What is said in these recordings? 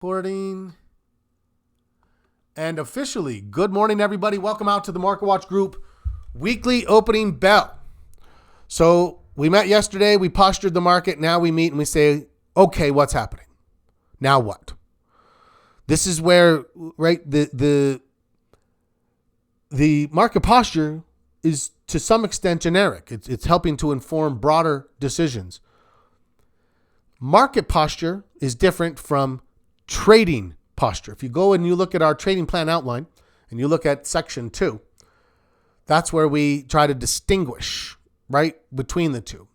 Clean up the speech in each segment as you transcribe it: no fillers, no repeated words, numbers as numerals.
Recording. And officially, good morning, everybody. Welcome out to the Market Watch Group weekly opening bell. So we met yesterday. We postured the market. Now we meet and we say, okay, what's happening? Now what? This is where, right, the market posture is to some extent generic. It's helping to inform broader decisions. Market posture is different from trading posture. If you go and you look at our trading plan outline and you look at section 2, that's where we try to distinguish, right, between the two.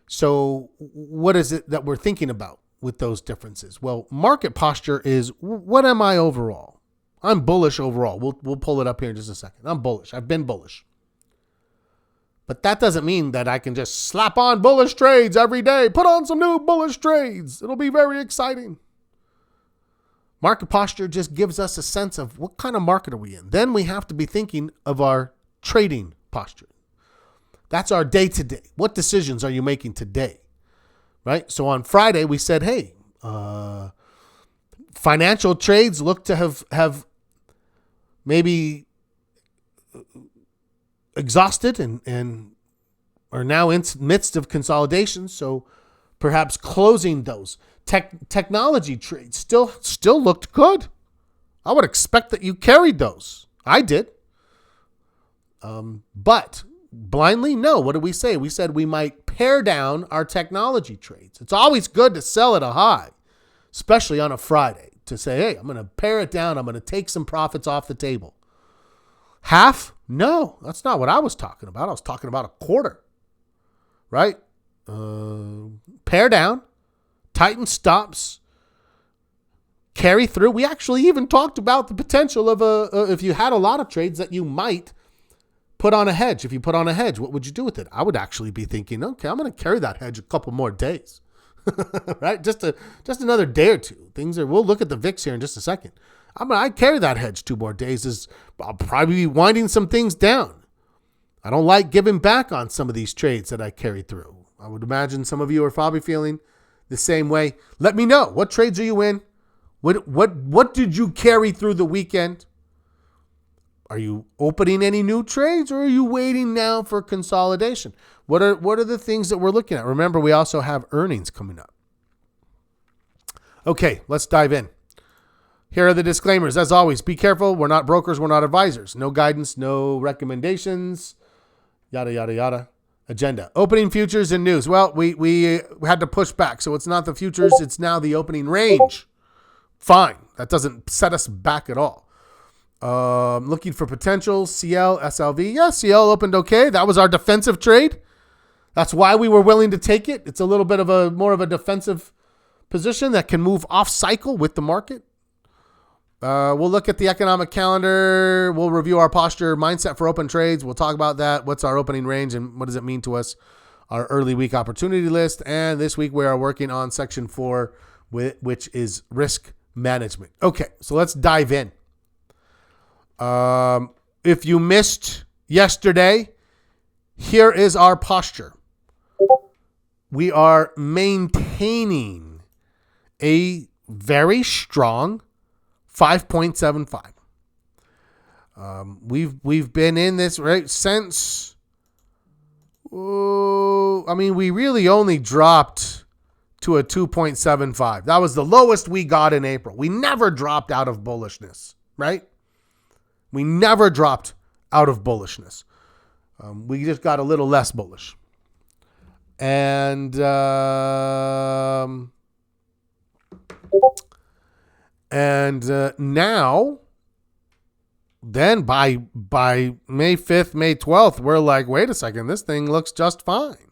So what is it that we're thinking about with those differences? Well, market posture is, what am I overall? I'm bullish overall. We'll pull it up here in just a second. I'm bullish. I've been bullish. But that doesn't mean that I can just slap on bullish trades every day. Put on some new bullish trades. It'll be very exciting. Market posture just gives us a sense of what kind of market are we in. Then we have to be thinking of our trading posture. That's our day-to-day. What decisions are you making today? Right? So on Friday, we said, hey, financial trades look to have maybe exhausted and are now in midst of consolidation. So perhaps closing those. Technology trades still looked good. I would expect that you carried those. I did. But blindly, no. What did we say? We said we might pare down our technology trades. It's always good to sell at a high, especially on a Friday, to say, hey, I'm going to pare it down. I'm going to take some profits off the table. Half? No, that's not what I was talking about. I was talking about a quarter, right? Pare down, tighten stops, carry through. We actually even talked about the potential of if you had a lot of trades that you might put on a hedge. If you put on a hedge, what would you do with it? I would actually be thinking, okay, I'm going to carry that hedge a couple more days, right? Just another day or two. We'll look at the VIX here in just a second. I'd carry that hedge 2 more days. I'll probably be winding some things down. I don't like giving back on some of these trades that I carry through. I would imagine some of you are probably feeling the same way. Let me know. What trades are you in? What did you carry through the weekend? Are you opening any new trades or are you waiting now for consolidation? What are the things that we're looking at? Remember, we also have earnings coming up. Okay, let's dive in. Here are the disclaimers. As always, be careful. We're not brokers. We're not advisors. No guidance, no recommendations, yada, yada, yada. Agenda. Opening futures and news. Well, we had to push back. So it's not the futures. It's now the opening range. Fine. That doesn't set us back at all. Looking for potential. CL, SLV. Yeah, CL opened okay. That was our defensive trade. That's why we were willing to take it. It's a little bit of more of a defensive position that can move off cycle with the market. We'll look at the economic calendar. We'll review our posture mindset for open trades. We'll talk about that. What's our opening range and what does it mean to us? Our early week opportunity list. And this week we are working on section 4, which is risk management. Okay, so let's dive in. If you missed yesterday, here is our posture. We are maintaining a very strong 5.75. We've been in this right since. We really only dropped to a 2.75. That was the lowest we got in April. We never dropped out of bullishness, right? We never dropped out of bullishness. We just got a little less bullish, and now, then by May 5th, May 12th, we're like, wait a second, this thing looks just fine.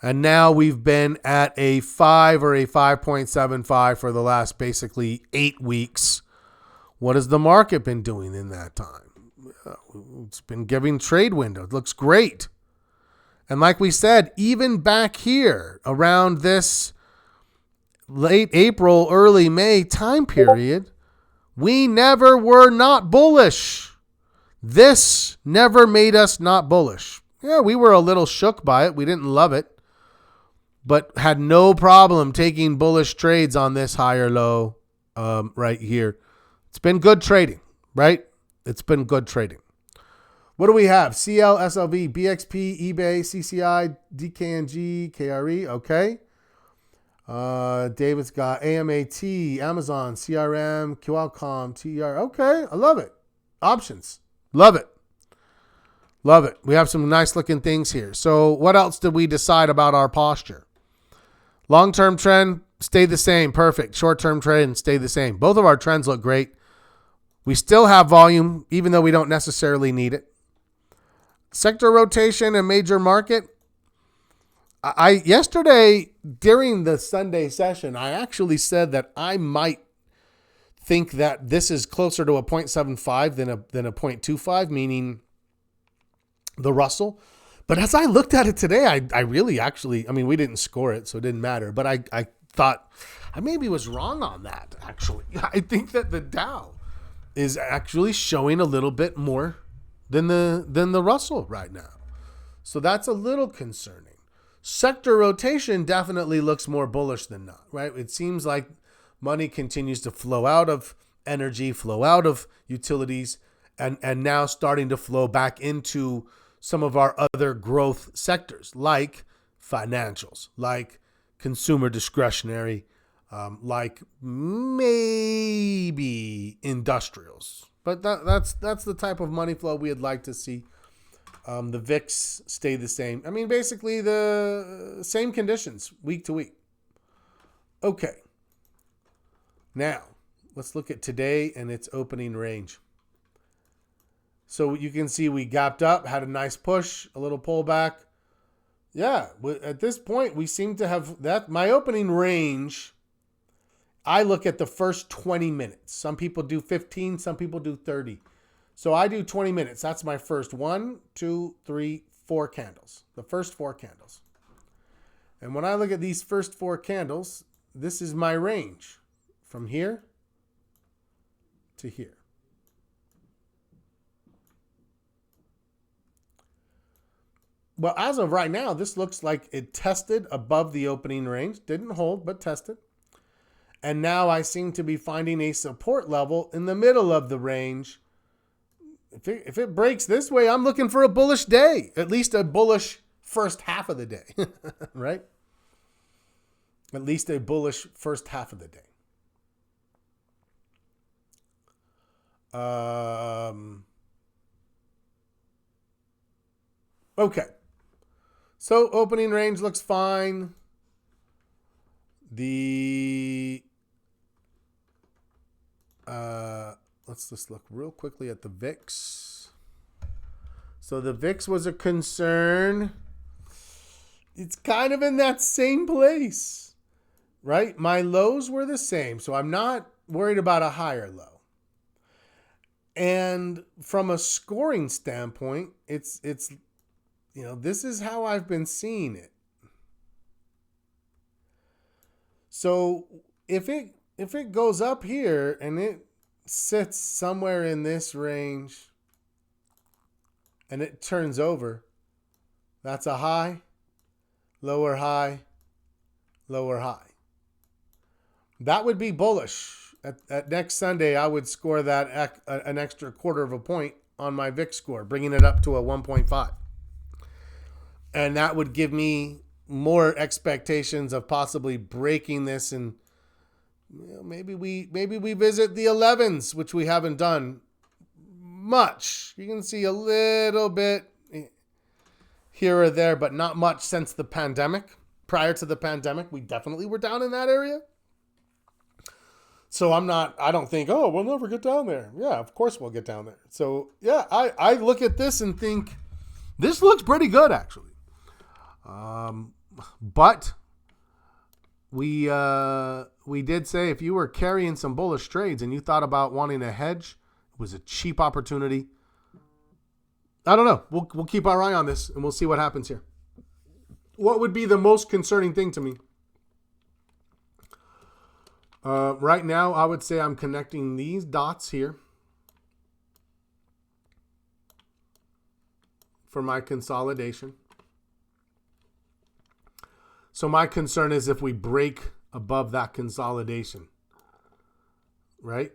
And now we've been at a 5 or a 5.75 for the last basically 8 weeks. What has the market been doing in that time? It's been giving trade window. It looks great. And like we said, even back here around this late April, early May time period, we never were not bullish. This never made us not bullish. Yeah, we were a little shook by it. We didn't love it. but had no problem taking bullish trades on this higher low right here. It's been good trading, right? It's been good trading. What do we have? CL, SLV, BXP, eBay, CCI, DKNG, KRE. Okay. David's got AMAT, Amazon, CRM, Qualcomm, TR. Okay. I love it. Options. Love it. Love it. We have some nice looking things here. So what else did we decide about our posture? Long-term trend, stay the same. Perfect. Short-term trend, stay the same. Both of our trends look great. We still have volume, even though we don't necessarily need it. Sector rotation and major market. Yesterday during the Sunday session, I actually said that I might think that this is closer to a 0.75 than a 0.25, meaning the Russell. But as I looked at it today, I really actually, I mean, we didn't score it, so it didn't matter. But I thought I maybe was wrong on that, actually. I think that the Dow is actually showing a little bit more than the Russell right now. So that's a little concerning. Sector rotation definitely looks more bullish than not, right? It seems like money continues to flow out of energy, flow out of utilities, and now starting to flow back into some of our other growth sectors, like financials, like consumer discretionary, like maybe industrials. But that's the type of money flow we'd like to see. The VIX stay the same. I mean, basically the same conditions week to week. Okay. Now, let's look at today and its opening range. So you can see we gapped up, had a nice push, a little pullback. Yeah, at this point, we seem to have that. My opening range, I look at the first 20 minutes. Some people do 15, some people do 30. So I do 20 minutes. That's my first 1, 2, 3, 4 candles. The first 4 candles. And when I look at these first 4 candles, this is my range from here to here. Well, as of right now, this looks like it tested above the opening range. Didn't hold, but tested. And now I seem to be finding a support level in the middle of the range. If it breaks this way, I'm looking for a bullish day. At least a bullish first half of the day, right? At least a bullish first half of the day. Okay. So opening range looks fine. Let's just look real quickly at the VIX. So the VIX was a concern. It's kind of in that same place, right? My lows were the same, so I'm not worried about a higher low. And from a scoring standpoint, it's you know, this is how I've been seeing it. So if it goes up here and it sits somewhere in this range and it turns over, that's a high, lower high, lower high. That would be bullish. At next Sunday, I would score that an extra 1/4 of a point on my VIX score, bringing it up to a 1.5. And that would give me more expectations of possibly breaking this, and maybe we visit the 11s, which we haven't done much. You can see a little bit here or there, but not much since the pandemic. Prior to the pandemic, we definitely were down in that area. So I don't think, oh, we'll never get down there. Yeah, of course we'll get down there. So yeah, I look at this and think this looks pretty good, actually. But we did say if you were carrying some bullish trades and you thought about wanting a hedge, it was a cheap opportunity. I don't know. We'll keep our eye on this and we'll see what happens here. What would be the most concerning thing to me? Right now, I would say I'm connecting these dots here for my consolidation. So my concern is if we break above that consolidation, right?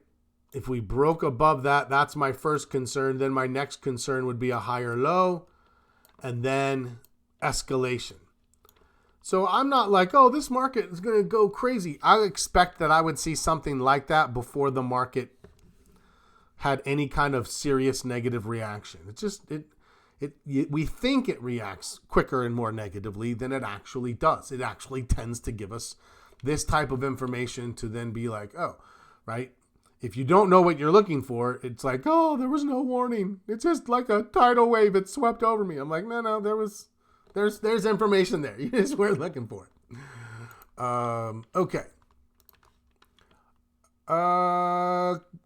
If we broke above that, that's my first concern. Then my next concern would be a higher low and then escalation. So I'm not like, oh, this market is going to go crazy. I expect that I would see something like that before the market had any kind of serious negative reaction. We think it reacts quicker and more negatively than it actually does. It actually tends to give us this type of information to then be like, oh, right? If you don't know what you're looking for, it's like, oh, there was no warning. It's just like a tidal wave. It swept over me. I'm like, no, there's information there. You just weren't looking for it. Okay.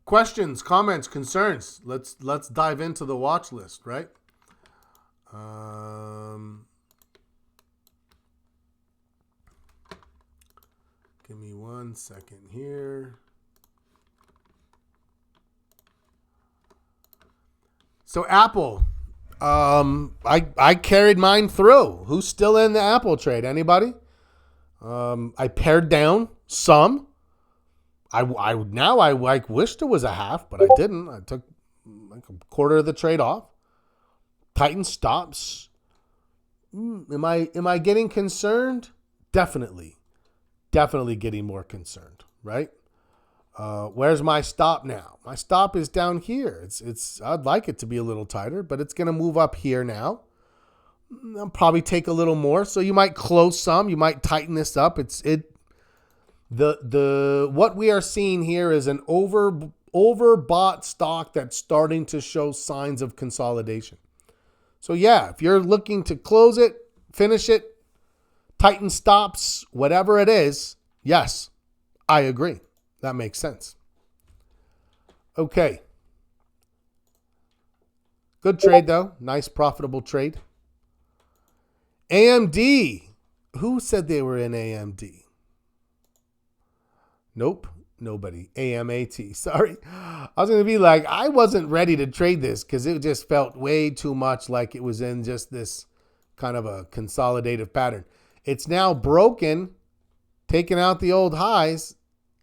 Questions, comments, concerns. Let's dive into the watch list, right? Give me 1 second here. So Apple, I carried mine through. Who's still in the Apple trade? Anybody? I pared down some. I wished it was a half, but I didn't. I took like a quarter of the trade off. Tighten stops. Am I getting concerned? Definitely getting more concerned, right? Where's my stop now? My stop is down here. I'd like it to be a little tighter, but it's going to move up here now. I'll probably take a little more. So you might close some, you might tighten this up. What we are seeing here is an overbought stock that's starting to show signs of consolidation. So yeah, if you're looking to close it, finish it, tighten stops, whatever it is, yes, I agree. That makes sense. Okay. Good trade, though. Nice, profitable trade. AMD. Who said they were in AMD? Nope. Nobody. AMAT. Sorry. I was going to be like, I wasn't ready to trade this because it just felt way too much like it was in just this kind of a consolidative pattern. It's now broken, taking out the old highs.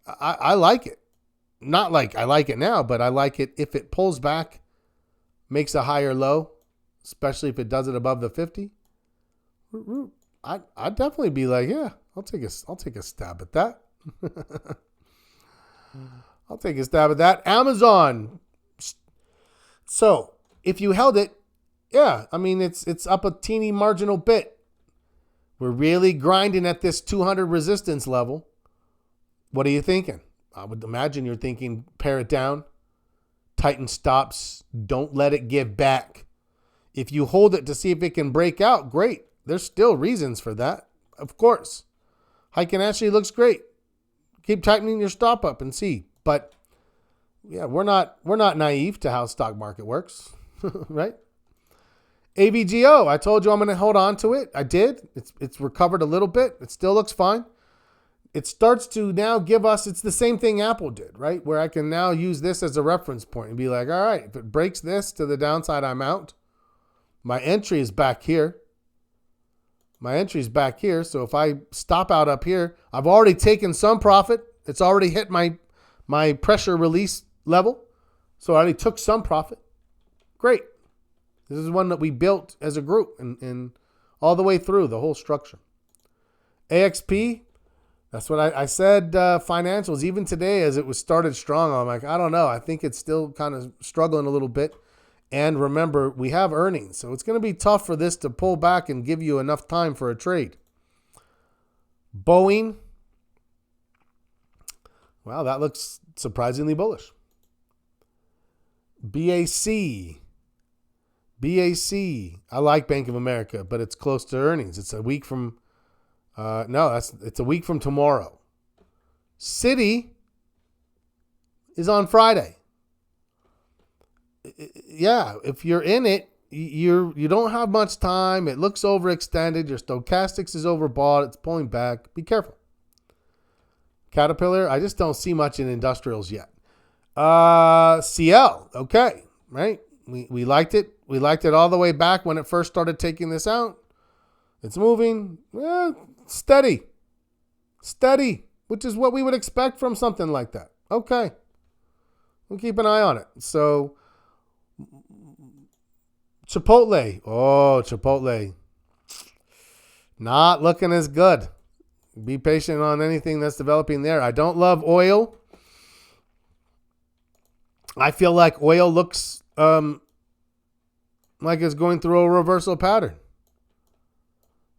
I like it. Not like I like it now, but I like it if it pulls back, makes a higher low, especially if it does it above the 50. I'd definitely be like, yeah, I'll take a stab at that. I'll take a stab at that. Amazon. So if you held it, yeah, I mean it's up a teeny marginal bit. We're really grinding at this 200 resistance level. What are you thinking? I would imagine you're thinking pare it down, tighten stops, don't let it give back. If you hold it to see if it can break out, great. There's still reasons for that, of course. Heiken actually looks great. Keep tightening your stop up and see. But yeah, we're not naive to how stock market works, right? AVGO, I told you I'm going to hold on to it. I did. It's recovered a little bit. It still looks fine. It starts to now give us, it's the same thing Apple did, right? Where I can now use this as a reference point and be like, all right, if it breaks this to the downside, I'm out. My entry is back here. So if I stop out up here, I've already taken some profit. It's already hit my pressure release level. So I already took some profit. Great. This is one that we built as a group and all the way through the whole structure. AXP, that's what I said, financials, even today as it was started strong, I'm like, I don't know. I think it's still kind of struggling a little bit. And remember, we have earnings, so it's going to be tough for this to pull back and give you enough time for a trade. Boeing, wow, that looks surprisingly bullish. BAC, I like Bank of America, but it's close to earnings. It's a week from, it's a week from tomorrow. Citi is on Friday. Yeah, if you're in it, you don't have much time. It looks overextended. Your stochastics is overbought. It's pulling back. Be careful. Caterpillar, I just don't see much in industrials yet. CL, okay, right? We liked it. We liked it all the way back when it first started taking this out. It's moving. Steady. Steady, which is what we would expect from something like that. Okay. We'll keep an eye on it. So, Chipotle. Oh, Chipotle. Not looking as good. Be patient on anything that's developing there. I don't love oil. I feel like oil looks like it's going through a reversal pattern.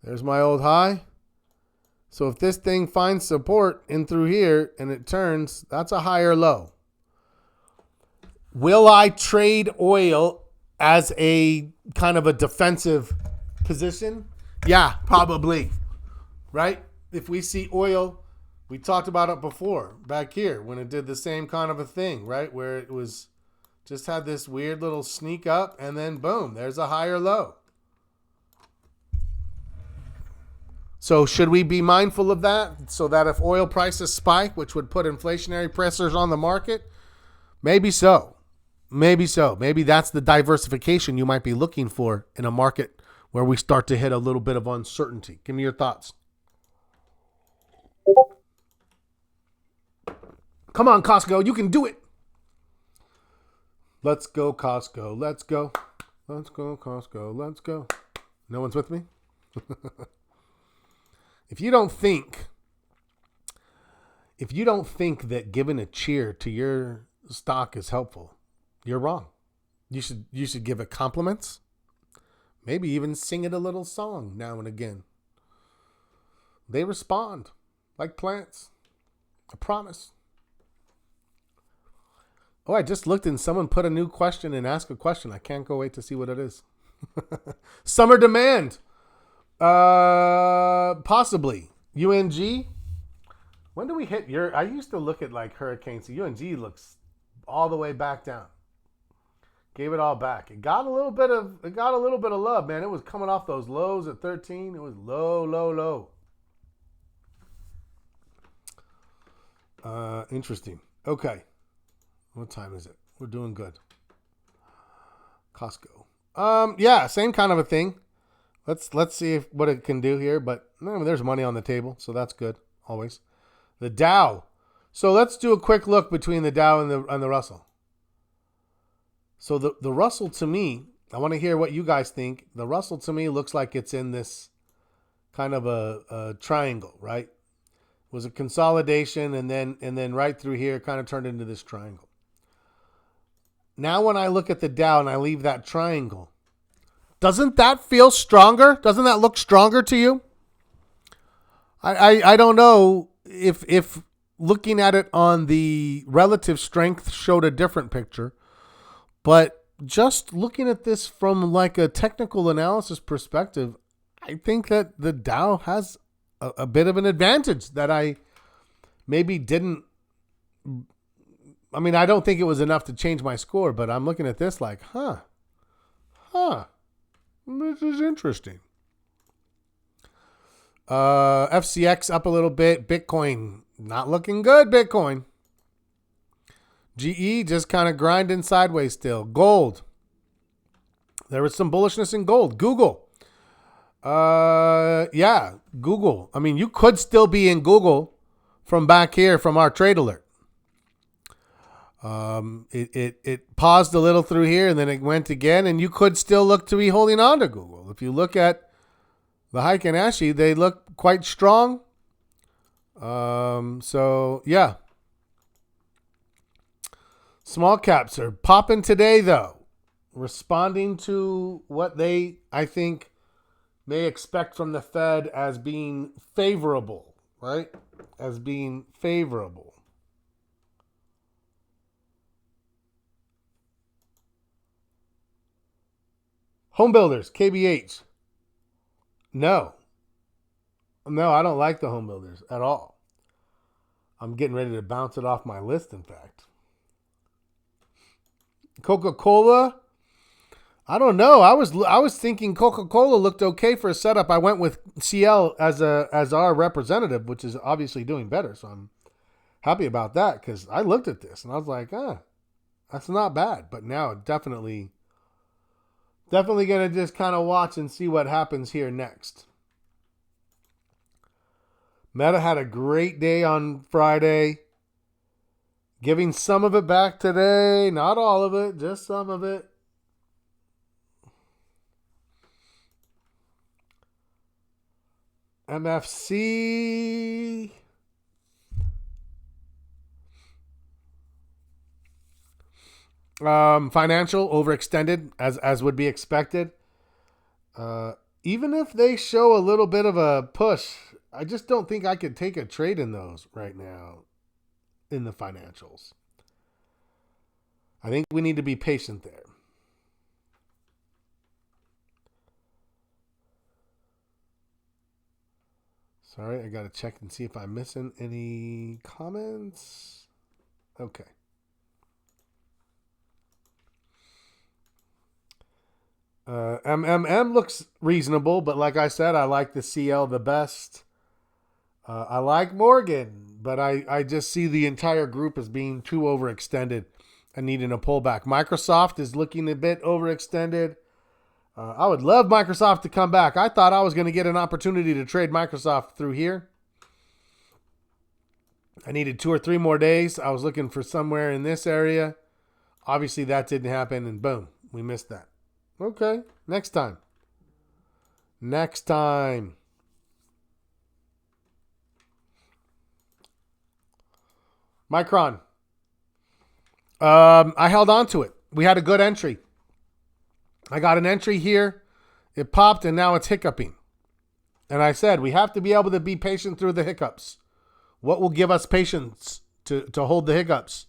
There's my old high. So if this thing finds support in through here and it turns, that's a higher low. Will I trade oil as a kind of a defensive position? Yeah, probably. Right? If we see oil, we talked about it before back here when it did the same kind of a thing, right? Where it was just had this weird little sneak up and then boom, there's a higher low. So should we be mindful of that so that if oil prices spike, which would put inflationary pressures on the market? Maybe so. Maybe so. Maybe that's the diversification you might be looking for in a market where we start to hit a little bit of uncertainty. Give me your thoughts. Come on, Costco. You can do it. Let's go, Costco. Let's go. Let's go, Costco. Let's go. No one's with me? If you don't think that giving a cheer to your stock is helpful, you're wrong. You should give it compliments. Maybe even sing it a little song now and again. They respond like plants. I promise. Oh, I just looked and someone put a new question and asked a question. I can't go wait to see what it is. Summer demand. Possibly. UNG. When do we hit your... I used to look at like hurricanes. UNG looks all the way back down. Gave it all back. It got a little bit of love, man. It was coming off those lows at 13. It was low. Interesting. Okay. What time is it? We're doing good. Costco. Yeah, same kind of a thing. Let's see what it can do here, but there's money on the table, so that's good always. The Dow. So let's do a quick look between the Dow and the Russell. So the Russell, to me, I want to hear what you guys think. The Russell, to me, looks like it's in this kind of a triangle, right? It was a consolidation, and then right through here kind of turned into this triangle. Now when I look at the Dow and I leave that triangle, doesn't that feel stronger? Doesn't that look stronger to you? I don't know if looking at it on the relative strength showed a different picture, but just looking at this from like a technical analysis perspective, I think that the Dow has a bit of an advantage that I maybe didn't. I mean, I don't think it was enough to change my score, but I'm looking at this like, this is interesting. FCX up a little bit. Bitcoin not looking good. Bitcoin. GE just kind of grinding sideways still. Gold. There was some bullishness in gold. Google. Yeah, Google. I mean, you could still be in Google from back here from our trade alert. It paused a little through here and then it went again, and you could still look to be holding on to Google. If you look at the Heiken Ashi, they look quite strong. So yeah. Small caps are popping today though, responding to what they, I think, may expect from the Fed as being favorable, right? As being favorable. Home builders, KBH. No, I don't like the home builders at all. I'm getting ready to bounce it off my list, in fact. Coca-Cola. I don't know. I was thinking Coca-Cola looked okay for a setup. I went with CL as our representative, which is obviously doing better. So I'm happy about that because I looked at this and I was like, that's not bad. But now definitely going to just kind of watch and see what happens here next. Meta had a great day on Friday. Giving some of it back today. Not all of it, just some of it. MFC. Financial overextended as would be expected. Even if they show a little bit of a push, I just don't think I could take a trade in those right now in the financials. I think we need to be patient there. Sorry, I got to check and see if I'm missing any comments. Okay. MMM looks reasonable, but like I said, I like the CL the best. I like Morgan, but I just see the entire group as being too overextended and needing a pullback. Microsoft is looking a bit overextended. I would love Microsoft to come back. I thought I was going to get an opportunity to trade Microsoft through here. I needed 2 or 3 more days. I was looking for somewhere in this area. Obviously, that didn't happen, and boom, we missed that. Okay, next time. Next time. Micron. I held on to it. We had a good entry. I got an entry here. It popped, and now it's hiccuping. And I said, we have to be able to be patient through the hiccups. What will give us patience to hold the hiccups?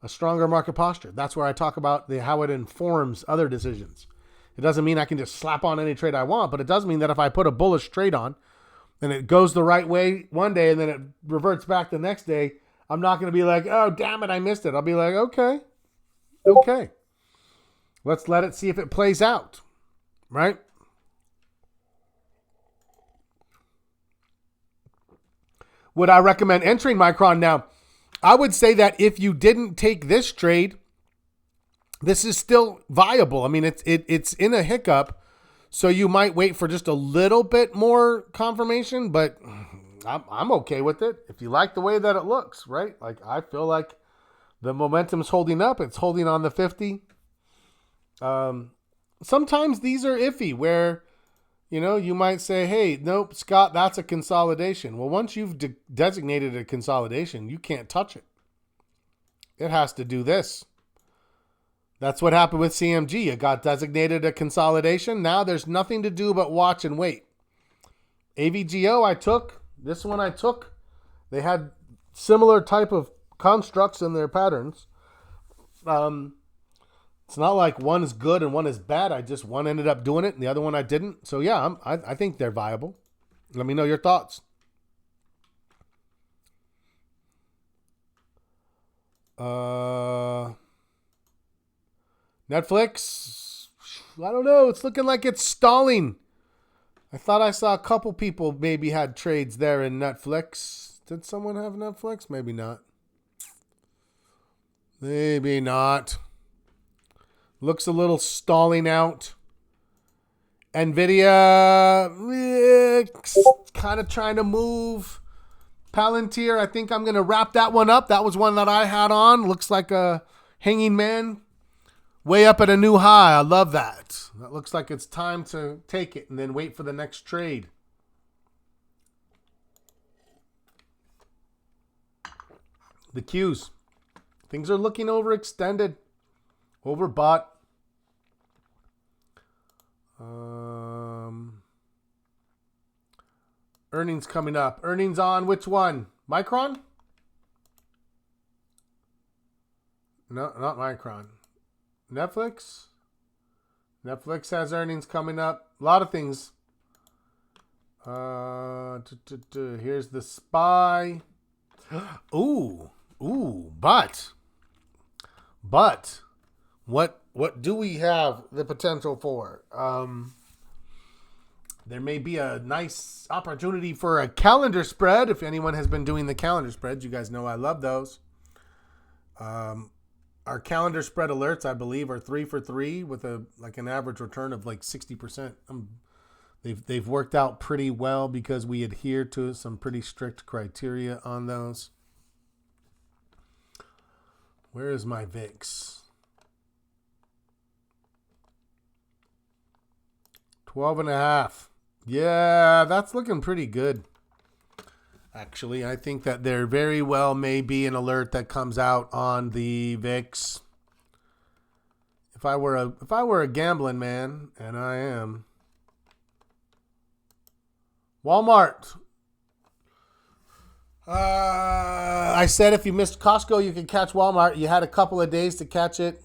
A stronger market posture. That's where I talk about how it informs other decisions. It doesn't mean I can just slap on any trade I want, but it does mean that if I put a bullish trade on and it goes the right way one day and then it reverts back the next day, I'm not going to be like, oh, damn it, I missed it. I'll be like, okay. Let's let it see if it plays out, right? Would I recommend entering Micron now? I would say that if you didn't take this trade, this is still viable. I mean, it's in a hiccup, so you might wait for just a little bit more confirmation, but I'm okay with it. If you like the way that it looks, right? Like, I feel like the momentum's holding up. It's holding on the 50. Sometimes these are iffy where, you might say, hey, nope, Scott, that's a consolidation. Well, once you've designated a consolidation, you can't touch it. It has to do this. That's what happened with CMG. It got designated a consolidation. Now there's nothing to do but watch and wait. AVGO I took. This one I took. They had similar type of constructs in their patterns. It's not like one is good and one is bad. One ended up doing it and the other one I didn't. So yeah, I think they're viable. Let me know your thoughts. Netflix, I don't know. It's looking like it's stalling. I thought I saw a couple people maybe had trades there in Netflix. Did someone have Netflix? Maybe not. Maybe not. Looks a little stalling out. NVIDIA, kind of trying to move. Palantir, I think I'm going to wrap that one up. That was one that I had on. Looks like a hanging man. Way up at a new high. I love that. That looks like it's time to take it and then wait for the next trade. The Qs. Things are looking overextended. Overbought. Earnings coming up. Earnings on which one? Micron? No, not Micron. Netflix? Netflix has earnings coming up. A lot of things. Here's the SPY. Ooh, but what do we have the potential for? There may be a nice opportunity for a calendar spread. If anyone has been doing the calendar spreads, you guys know I love those. Our calendar spread alerts, I believe, are 3 for 3 with an average return of like 60%. They've worked out pretty well because we adhere to some pretty strict criteria on those. Where is my VIX? 12.5. Yeah, that's looking pretty good. Actually, I think that there very well may be an alert that comes out on the VIX. If I were a gambling man, and I am, Walmart. I said if you missed Costco, you could catch Walmart. You had a couple of days to catch it.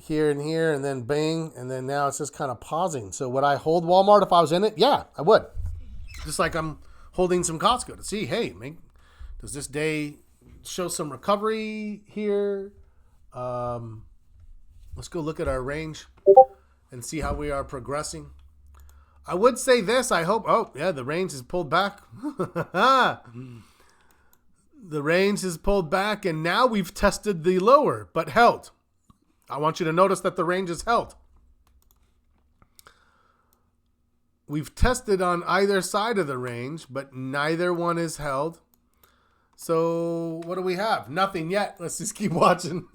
Here and here, and then bang, and then now it's just kind of pausing. So would I hold Walmart if I was in it? Yeah, I would. Just like I'm holding some Costco to see, hey, does this day show some recovery here? Let's go look at our range and see how we are progressing. I would say this, I hope, the range is pulled back. The range is pulled back, and now we've tested the lower, but held. I want you to notice that the range is held. We've tested on either side of the range, but neither one is held. So what do we have? Nothing yet. Let's just keep watching.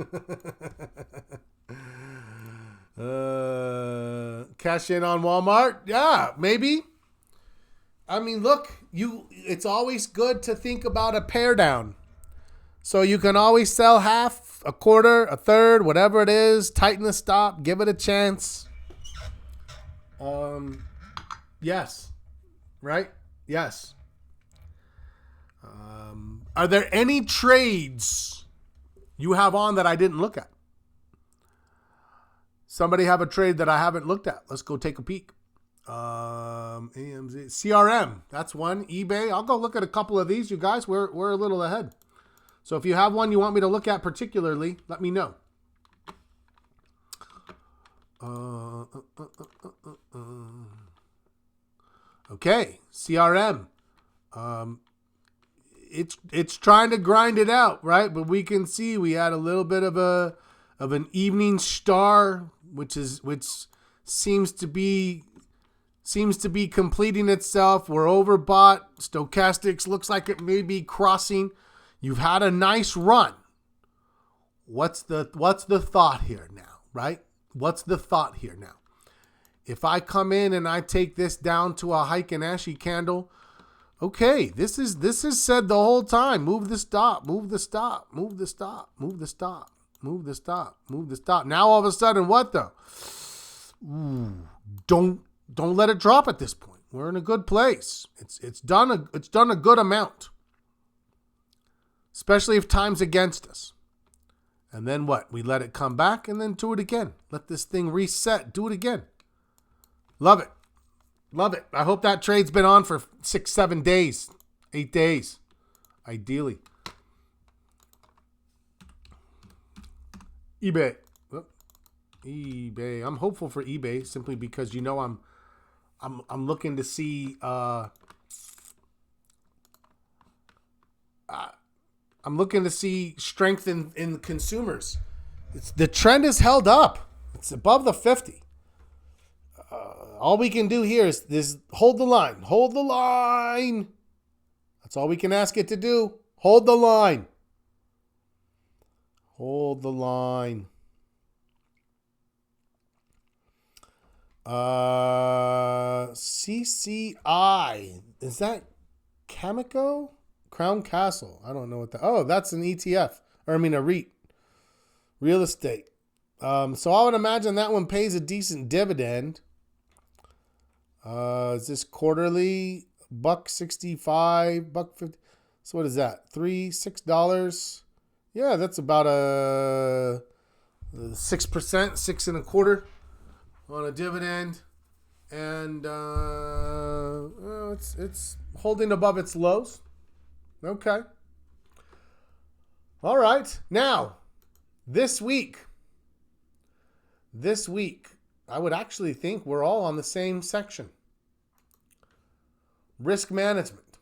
Cash in on Walmart? Yeah, maybe. I mean, look, it's always good to think about a pair down. So you can always sell half, a quarter, a third, whatever it is. Tighten the stop. Give it a chance. Yes. Right? Yes. Are there any trades you have on that I didn't look at? Somebody have a trade that I haven't looked at. Let's go take a peek. AMZ, CRM. That's one. eBay. I'll go look at a couple of these, you guys. We're a little ahead. So if you have one you want me to look at particularly, let me know. Okay, CRM. It's trying to grind it out, right? But we can see we had a little bit of an evening star, which seems to be completing itself. We're overbought. Stochastics looks like it may be crossing. You've had a nice run. What's the thought here now, right? What's the thought here now? If I come in and I take this down to a Heiken Ashi candle, okay, this is said the whole time. Move the stop, move the stop, move the stop, move the stop, move the stop, move the stop. Now all of a sudden, what though? Don't let it drop at this point. We're in a good place. It's done a good amount. Especially if time's against us. And then what? We let it come back and then do it again. Let this thing reset. Do it again. Love it. Love it. I hope that trade's been on for 6, 7 days. 8 days. Ideally. eBay. eBay. I'm hopeful for eBay simply because I'm looking to see I'm looking to see strength in consumers. The trend is held up. It's above the 50. All we can do here is hold the line. Hold the line. That's all we can ask it to do. Hold the line. Hold the line. CCI. Is that Cameco? Crown Castle. I don't know what that. Oh, that's an ETF. Or I mean a REIT. Real estate. So I would imagine that one pays a decent dividend. Is this quarterly? $1.65, $1.50. So what is that? $6? Yeah, that's about a 6%, 6.25% on a dividend. And it's holding above its lows. Okay. All right. Now, this week, I would actually think we're all on the same section. Risk management.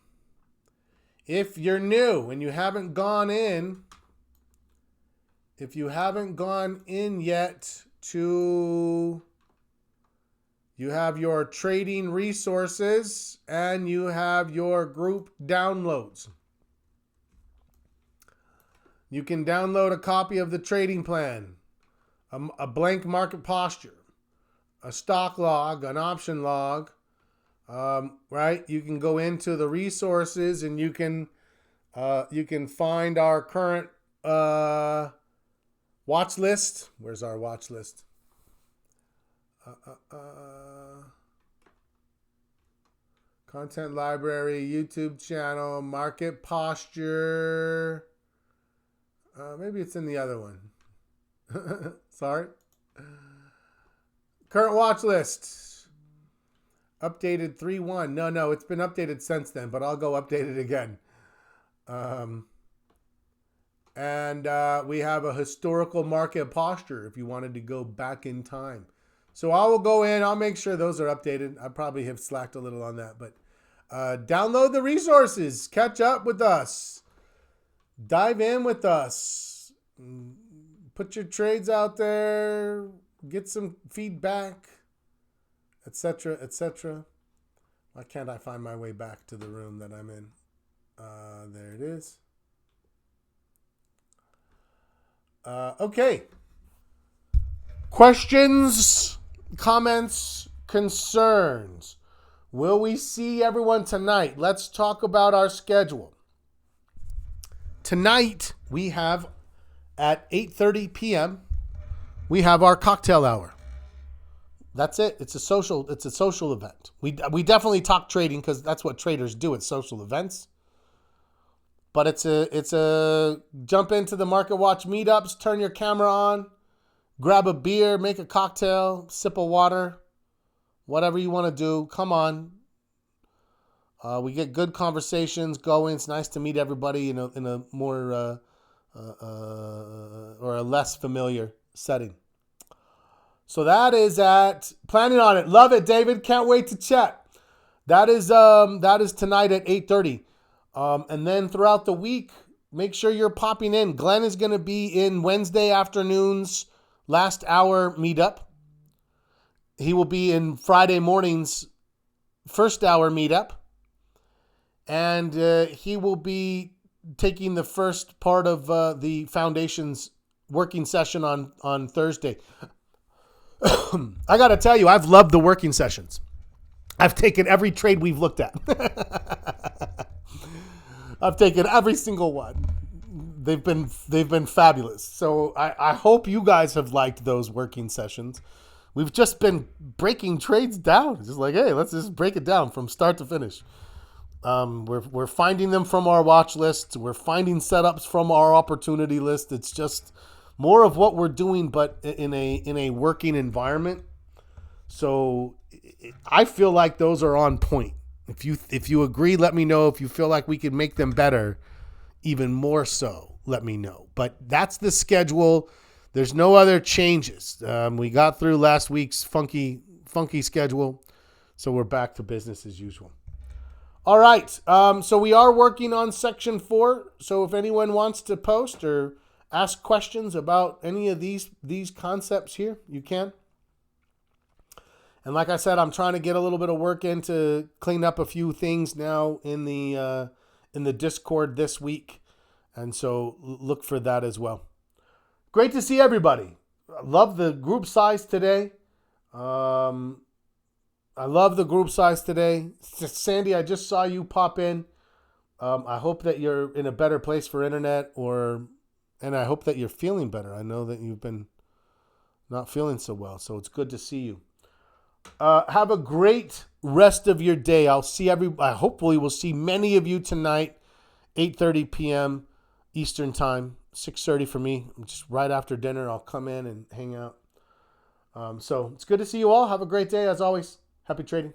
If you're new and you haven't gone in yet to You have your trading resources, and you have your group downloads. You can download a copy of the trading plan, a blank market posture, a stock log, an option log, right? You can go into the resources and you can find our current watch list. Where's our watch list? Content library, YouTube channel, market posture. Maybe it's in the other one. Sorry. Current watch list. Updated 3-1. No, it's been updated since then, but I'll go update it again. And we have a historical market posture if you wanted to go back in time. So I will go in. I'll make sure those are updated. I probably have slacked a little on that, but download the resources. Catch up with us. Dive in with us. Put your trades out there. Get some feedback, etc., etc. Why can't I find my way back to the room that I'm in? There it is. Okay. Questions, comments, concerns. Will we see everyone tonight? Let's talk about our schedule. Tonight, we have at 8:30 p.m., we have our cocktail hour. That's it. It's a social event. We definitely talk trading because that's what traders do at social events. But it's a jump into the Market Watch meetups, turn your camera on, grab a beer, make a cocktail, sip of water, whatever you want to do. Come on. We get good conversations going. It's nice to meet everybody in a more or a less familiar setting. So that is planning on it. Love it, David. Can't wait to chat. That is tonight at 8:30. And then throughout the week, make sure you're popping in. Glenn is going to be in Wednesday afternoon's last hour meetup. He will be in Friday morning's first hour meetup. And he will be taking the first part of the foundation's working session on Thursday. I got to tell you, I've loved the working sessions. I've taken every trade we've looked at. I've taken every single one. They've been fabulous. So I hope you guys have liked those working sessions. We've just been breaking trades down. It's just like, hey, let's just break it down from start to finish. We're finding them from our watch lists. We're finding setups from our opportunity list. It's just more of what we're doing, but in a working environment. So I feel like those are on point. If you agree, let me know. If you feel like we can make them better, even more so, let me know. But that's the schedule. There's no other changes. We got through last week's funky schedule, so we're back to business as usual. All right. So we are working on section 4. So if anyone wants to post or ask questions about any of these concepts here, you can. And like I said, I'm trying to get a little bit of work in to clean up a few things now in the Discord this week. And so look for that as well. Great to see everybody. I love the group size today. Sandy, I just saw you pop in. I hope that you're in a better place for internet, and I hope that you're feeling better. I know that you've been not feeling so well, so it's good to see you. Have a great rest of your day. I hopefully will see many of you tonight, 8:30 p.m. Eastern time, 6:30 for me. Just right after dinner, I'll come in and hang out. So it's good to see you all. Have a great day. As always, happy trading.